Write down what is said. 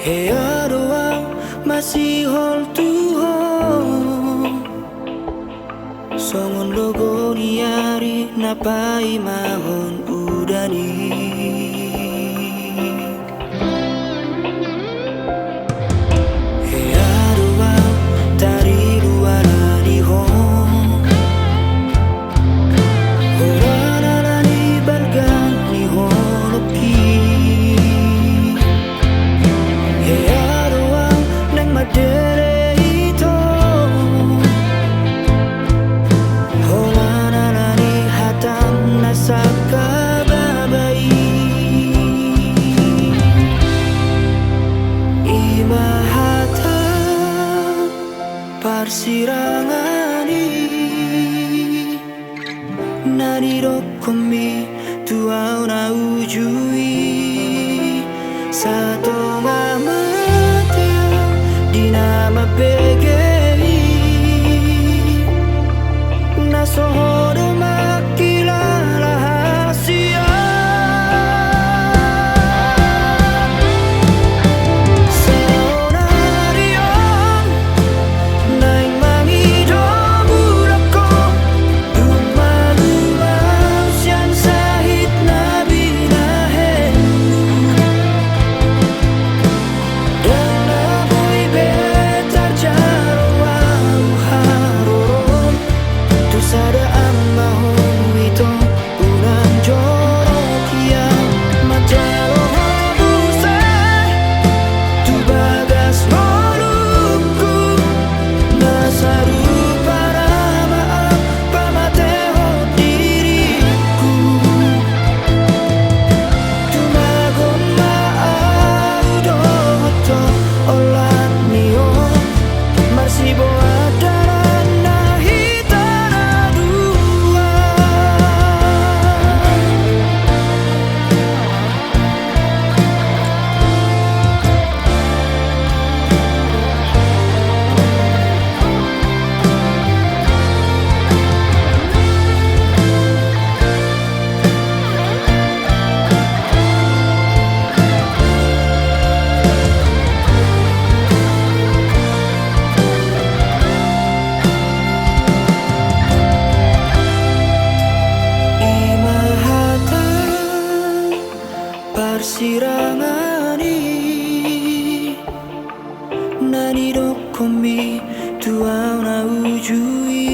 Hey adoa masihol tuho songon logo niari napai mahon udani. Hey adoa tari luara di hon horana nani balgan ni honopi. Hey adoa nang madere ito horana nani hatam nasaka babai. Imahata parsirangani nani rokomi tuau na ujui satu ngamate di nama PGI nasohode makila rahasia. Seonarion naing mangido burako dumaluau sian sahit nabi nahenu dan naboy betar jarwau haron tu sada amahon wito unang jorokia majalo habusai tu bagas noluku nasaru para maaf pamateho diriku tumagon maau dohoto olan nio marsibo adaran nahitana dua. Imahata parsirangani nani rokomi tuau na ujui